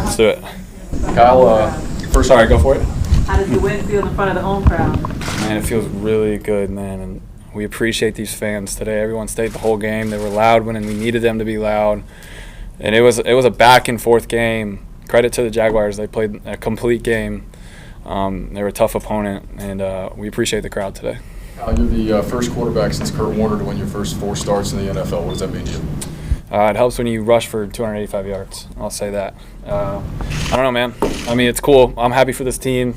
Let's do it. Kyle, first, sorry, go for it. How does the win feel in front of the home crowd? Man, it feels really good, man, and we appreciate these fans today. Everyone stayed the whole game. They were loud when we needed them to be loud, and it was a back and forth game. Credit to the Jaguars; they played a complete game. They were a tough opponent, and we appreciate the crowd today. Kyle, you're the first quarterback since Kurt Warner to win your first 4 starts in the NFL. What does that mean to you? It helps when you rush for 285 yards. I'll say that. I don't know, man. I mean, it's cool. I'm happy for this team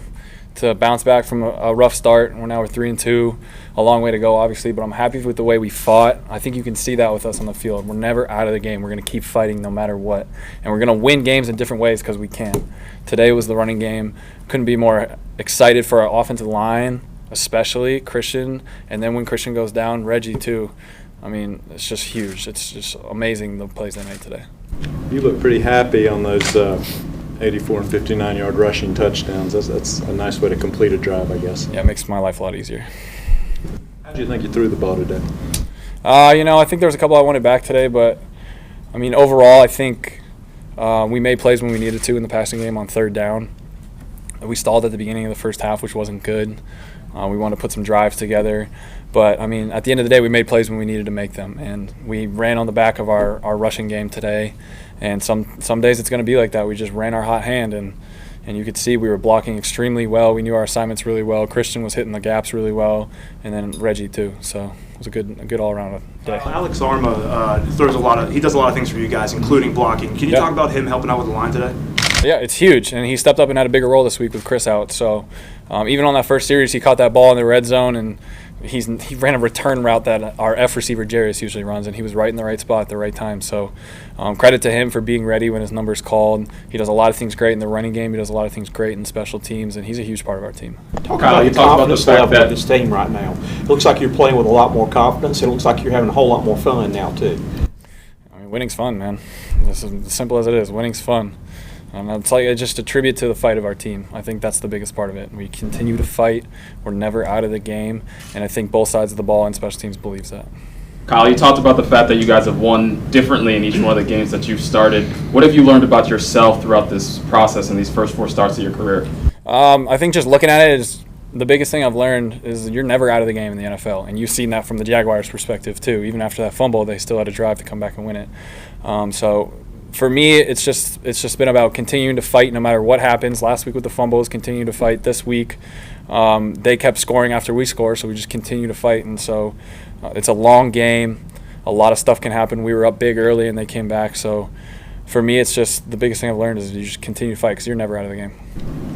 to bounce back from a rough start. We're 3-2, a long way to go, obviously, but I'm happy with the way we fought. I think you can see that with us on the field. We're never out of the game. We're going to keep fighting no matter what, and we're going to win games in different ways because we can. Today was the running game. Couldn't be more excited for our offensive line, especially Christian, and then when Christian goes down, Reggie too. I mean, it's just huge. It's just amazing the plays they made today. You look pretty happy on those 84 and 59-yard rushing touchdowns. That's a nice way to complete a drive, I guess. Yeah, it makes my life a lot easier. How do you think you threw the ball today? I think there was a couple I wanted back today, but, I mean, overall, I think we made plays when we needed to in the passing game on third down. We stalled at the beginning of the first half, which wasn't good. We wanted to put some drives together. But, I mean, at the end of the day, we made plays when we needed to make them. And we ran on the back of our rushing game today. And some days it's going to be like that. We just ran our hot hand, and you could see we were blocking extremely well. We knew our assignments really well. Christian was hitting the gaps really well, and then Reggie too. So it was a good all-around day. Alex Arma he does a lot of things for you guys, including blocking. Can you talk about him helping out with the line today? Yeah, it's huge, and he stepped up and had a bigger role this week with Chris out. So even on that first series, he caught that ball in the red zone, and he ran a return route that our F receiver Jarius usually runs, and he was right in the right spot at the right time. So credit to him for being ready when his number's called. He does a lot of things great in the running game. He does a lot of things great in special teams, and he's a huge part of our team. Talk about the confidence level of this team right now. It looks like you're playing with a lot more confidence. It looks like you're having a whole lot more fun now too. I mean, winning's fun, man. This is as simple as it is. Winning's fun. I'll tell you, just a tribute to the fight of our team. I think that's the biggest part of it. We continue to fight. We're never out of the game, and I think both sides of the ball and special teams believes that. Kyle, you talked about the fact that you guys have won differently in each one of the games that you've started. What have you learned about yourself throughout this process and these first 4 starts of your career? I think just looking at it is the biggest thing I've learned is you're never out of the game in the NFL, and you've seen that from the Jaguars' perspective too. Even after that fumble, they still had a drive to come back and win it. So for me, it's just been about continuing to fight no matter what happens. Last week with the fumbles, continue to fight. This week, they kept scoring after we score, so we just continue to fight. And so it's a long game. A lot of stuff can happen. We were up big early, and they came back. So for me, it's just the biggest thing I've learned is you just continue to fight because you're never out of the game.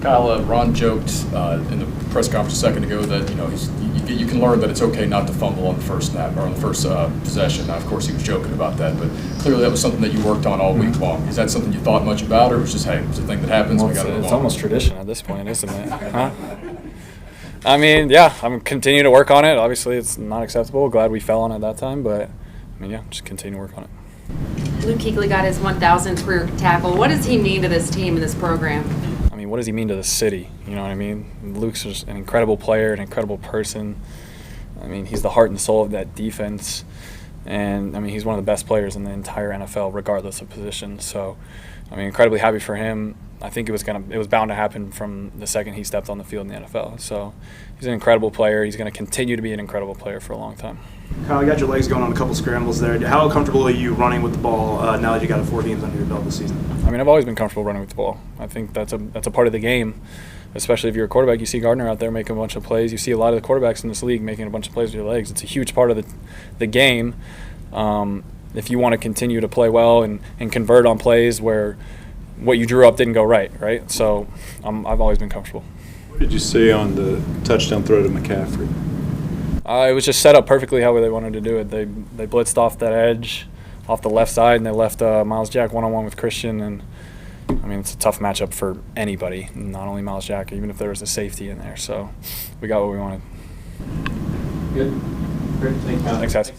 Kyle, Ron joked in the press conference a second ago that you can learn that it's okay not to fumble on the first snap or on the first possession. Now, of course, he was joking about that, but clearly that was something that you worked on all week long. Is that something you thought much about, or was just, hey, it's a thing that happens? Well, it's almost tradition at this point, isn't it? Huh? I mean, yeah, I'm continuing to work on it. Obviously, it's not acceptable. Glad we fell on it that time, but I mean, yeah, just continue to work on it. Luke Kuechly got his 1,000th career tackle. What does he mean to this team and this program? I mean, what does he mean to the city? You know what I mean? Luke's just an incredible player, an incredible person. I mean, he's the heart and soul of that defense. And, I mean, he's one of the best players in the entire NFL, regardless of position. So, I mean, incredibly happy for him. I think it was bound to happen from the second he stepped on the field in the NFL. So, he's an incredible player. He's going to continue to be an incredible player for a long time. Kyle, you got your legs going on a couple scrambles there. How comfortable are you running with the ball now that you got 4 games under your belt this season? I mean, I've always been comfortable running with the ball. I think that's a part of the game, especially if you're a quarterback. You see Gardner out there making a bunch of plays. You see a lot of the quarterbacks in this league making a bunch of plays with your legs. It's a huge part of the game. If you want to continue to play well and convert on plays where what you drew up didn't go right? So I've always been comfortable. What did you see on the touchdown throw to McCaffrey? It was just set up perfectly how they wanted to do it. They blitzed off that edge, off the left side, and they left Miles Jack one-on-one with Christian. And, I mean, it's a tough matchup for anybody, not only Miles Jack, even if there was a safety in there. So we got what we wanted. Good. Great. Thanks, Thanks, guys.